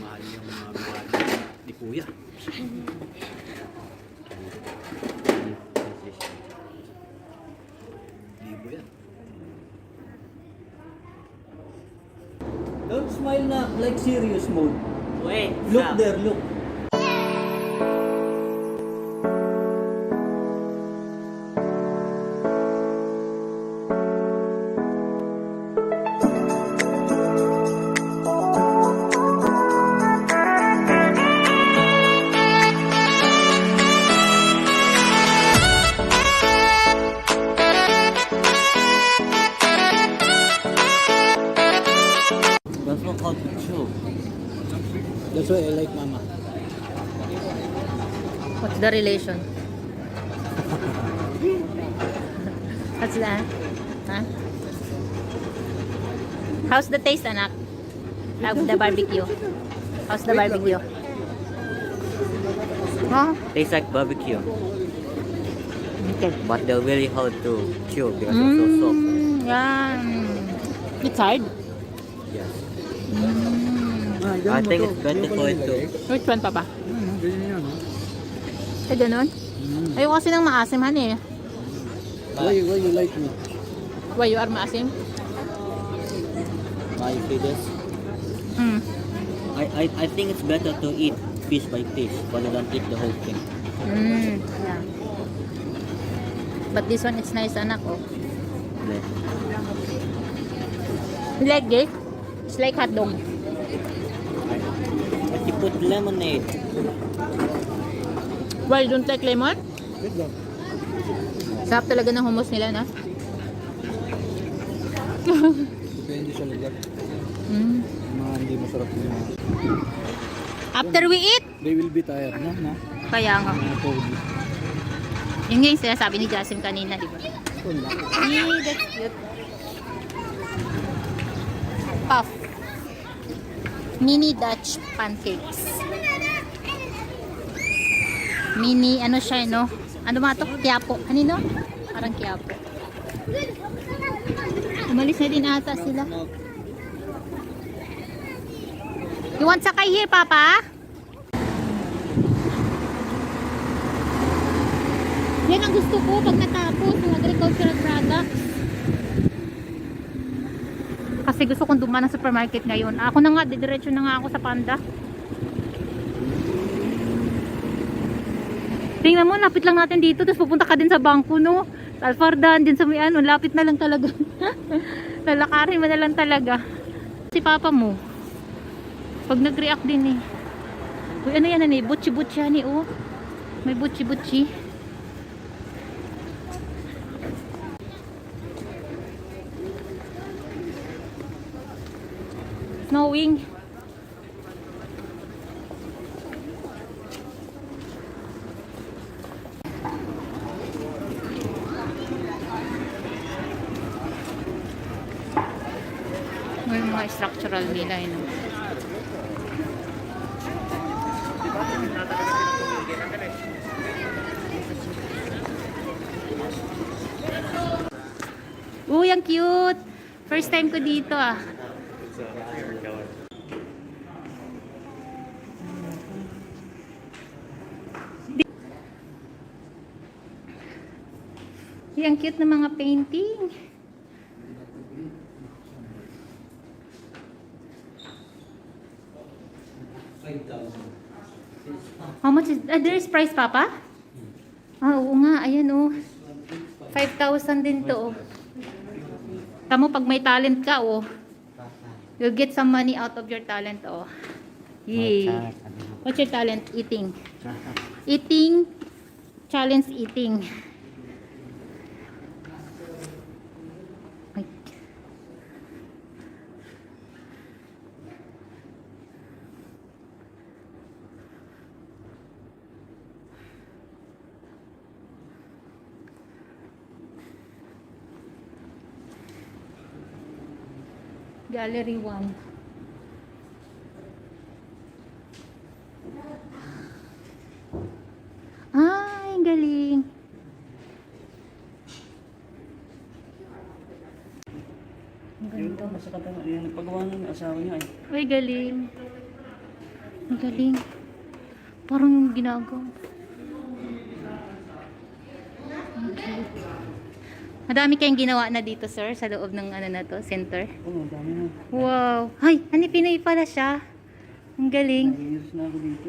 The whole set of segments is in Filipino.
Mahal yung mga mahal ni Kuya. Libo yan. Don't smile na like serious mode. Wait, Look stop. there, look. That's what called the chill. That's why I like Mama. What's the relation? What's that? Huh? How's the taste, anak? How's the barbecue? How's the barbecue? Huh? Tastes like barbecue, Okay. but they're really hard to chew because they're so soft. Yeah. It's hard. Yes. Ah, I think it's better for it too. Which one, Papa? Ganyan yan, no? Eh, ganun? Ayoko kasi ng maasim, honey. Why you like me? Why you are maasim? Why you feel this? Mm. I think it's better to eat piece by piece rather than eat the whole thing. Yeah. But this one, it's nice, anak, oh. Yeah. You like this? It's like hot dog. If you put lemonade, Why, you don't like lemon? Wait lang. Sarap talaga ng hummus nila, na? Depende sa lugar. Mm. Mga hindi masarap yung mga... After we eat, They will be tired, no? No? kaya nga. Mga pogi. Yun nga yung sinasabi ni Jasmine kanina, di ba? That's cute. Puff. Mini Dutch pancakes. Mini, ano siya, no? Ano ba ito? Quiapo. Kanino? Parang Quiapo. Umalis na din ata sila. You want sakay here, Papa? Yan ang gusto ko pag natapos yung agricultural products. Kasi gusto kong dumaan ng supermarket ngayon. Ako na nga, didiretso na nga ako sa Panda. Tingnan mo, lapit lang natin dito. Tapos pupunta ka din sa bangko, no? Alfardan, din sa may ano, lapit na lang talaga. Lalakarin mo na lang talaga. Si Papa mo, pag nag-react din eh. Uy, ano yan, ano eh? Butchi-butchi yan eh, oh. May butchi-butchi. Snowing. May mga structural nila yun. Uy, ang cute! First time ko dito ah. Ang cute ng mga painting. How much is there is price, Papa? Ah, oo nga, ayan oh. 5,000 din to oh. Tamo pag may talent ka oh. You'll get some money out of your talent oh. Yay. What's your talent? Eating. Eating. Challenge eating. Gallery 1. Ay, galing. Ang Yung ganda. masakit na yan. Paggawa ng asawa niya eh. Ay, galing. Ang galing. Parang yung ginagawa. Okay. Madami kayong ginawa na dito, sir, sa loob ng ano na to, center. Oo, dami na. Wow. Ay, Pinoy pala siya. Ang galing. Years na ako dito.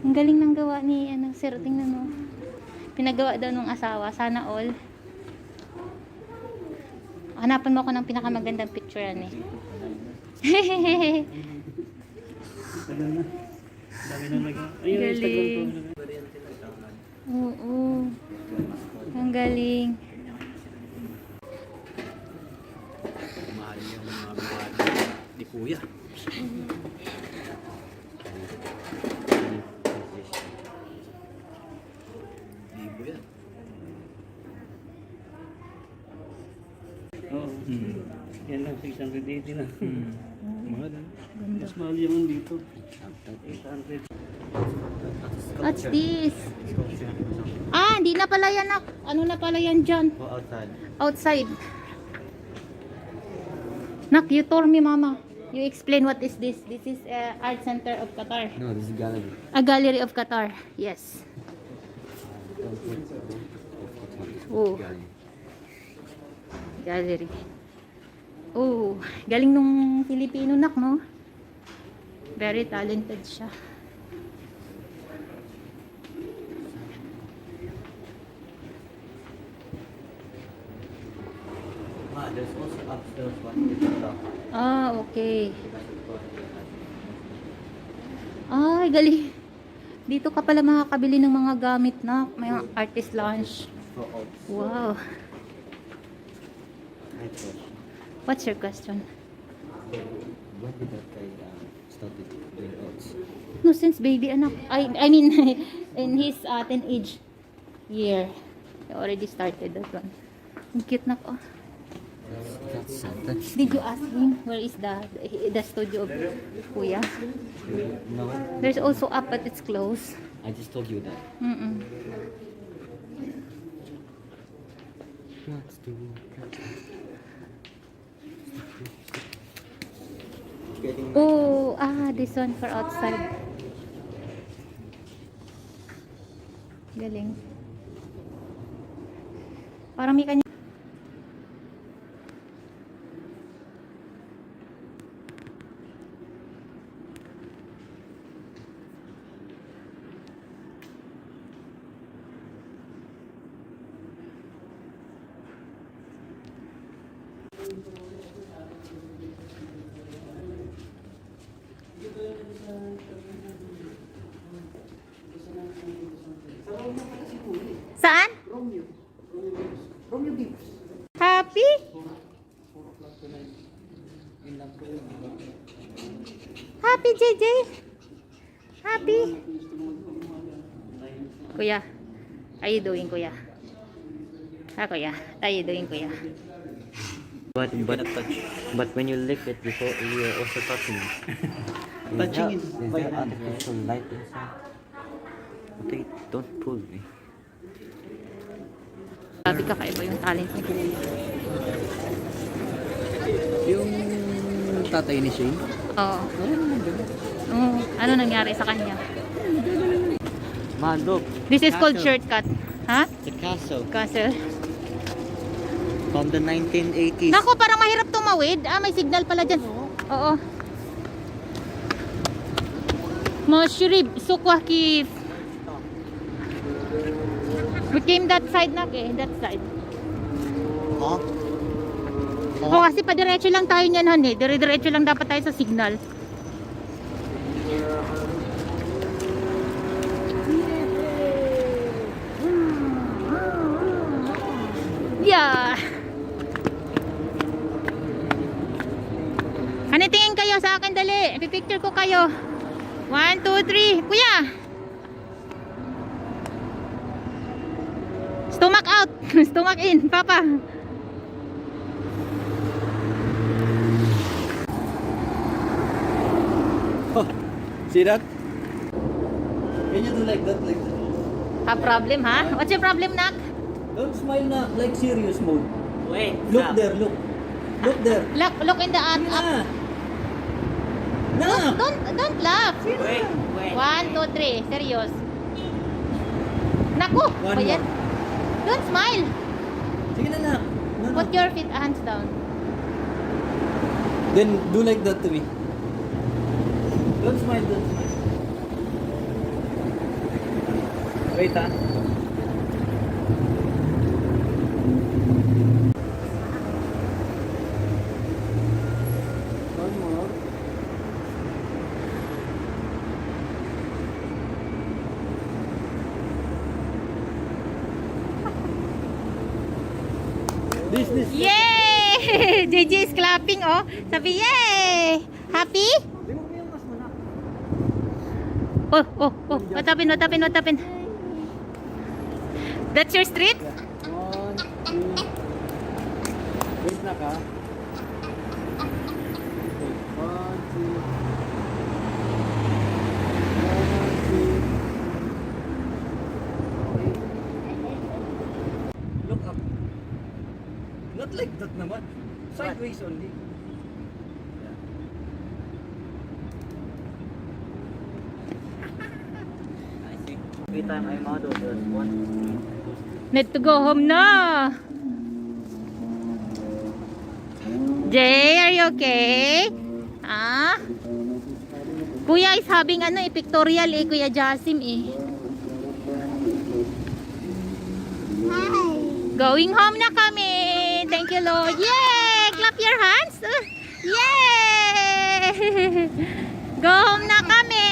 Ang galing ng gawa ni ano, sir. Tingnan mo. Pinagawa daw ng asawa. Sana all. Hanapan mo ako ng pinakamagandang picture yan eh. Tagal na. Dami na nag- Ayun, Galing. Instagram ko. Oo. Ang galing. Mahal yung mga mahal ni Kuya. Libo yan. Oo. Yan lang, 680 na. Mahal. Mas mahal yaman dito. 800. What's this? Ah, hindi na pala yan. Ano na pala yan dyan? Go outside. Outside. Nak, you told me, mama. You explain what is this. This is Art Center of Qatar. No, this is gallery. A gallery of Qatar. Yes. Oh. Gallery. Oh, galing nung Filipino, nak, no? Very talented siya. There's also upstairs one with the top. Ah, okay. Ay, galing. Dito ka pala makakabili ng mga gamit na may artist lounge. For oats. Wow. Night wash. What's your question? When did that guy started doing oats? No, since baby anak. I mean, in his teenage year. He already started that one. Ang cute na ko. That's sad. Did you ask him where is the studio of Kuya? No, There's also up but it's closed. I just told you that. Mm-mm. Let's do Oh, this one for outside. Galing. Parang may kanya. Saan? Happy? Happy, JJ? Happy? Kuya, how you doing, Kuya? Kuya, how you doing, Kuya? But when you lick it before, you are also touching it. Touching it. Is there artificial light inside? Okay, don't pull me. Sabi kakaiba yung talent ni Kuya. Yung tatay ni Shane. Oo. Ano nangyari sa kanya? Man, look. This is called Castle. shortcut. Ha? The castle Castle. from the 1980s. Naku, parang mahirap tumawid. May signal pala dyan. Oo. Mashrib, Souq Waqif. We came that side na that side. Huh? O kasi padiretso lang tayo niyan, han eh. Dire-diretso lang dapat tayo sa signal. Yeah. Ano tingin kayo sa akin, dali? Ipipicture ko kayo. 1, 2, 3. Kuya! Stomach out. Stomach in, Papa. See that? Can you do like that, like that? Have problem, ha? What's your problem, Nak? Don't smile na, like serious mode. Wait. Look there, look. Look there. Look in the up. Na! Na! don't laugh. Wait. 1, 2, 3. Serious. Naku, One ba yan? more. Don't smile. Sige na lang. No. Put your feet hands down. Then do like that to me. Don't smile. Wait ah. One more. This. Yay! JJ is clapping, oh. Sabi, yay! Happy? Tingnan mo yung mas manak. Oh. What happened? That's your street? 1, 2. Wait na ka. Wait. 1, 2. Look up. Not like that naman. Sideways only. I think every time I'm out of the one. Need to go home na. Jay, are you okay? Ah? Kuya is having pictorial Kuya Jasim Going home na kami. Thank you, Lord. Yay! Clap your hands. Yay! Go home na kami.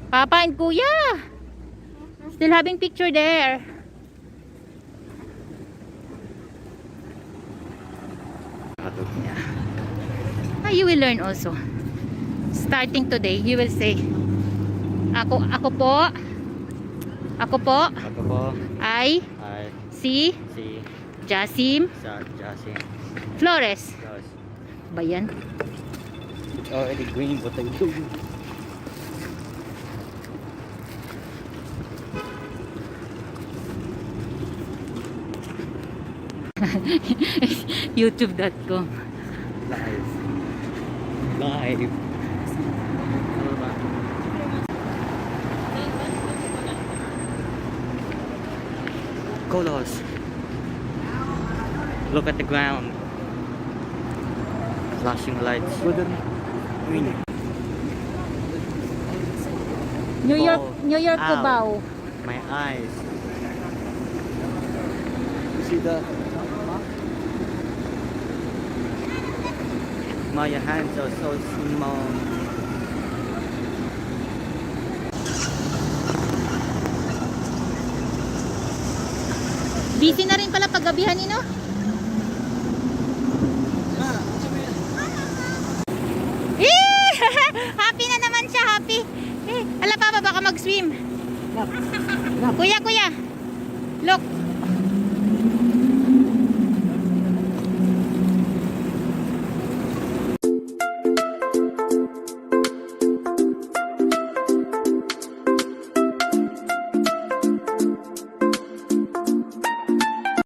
Papa and Kuya. Still having picture there. You will learn also. Starting today, you will say, Ako po, Ako po I ay si si Jasim Jasim. Flores. Yes. Ba yan? It's already green but I'm doing. YouTube.com. Live. Ano ba? Colors. Look at the ground. Flashing lights. Green. New York, Oh. New York Ow. Cubao. My eyes. You see the... My hands are so small. Busy na rin pala paggabihan no? Happy na naman siya, happy. Ala Papa, baka mag-swim. Kuya, look.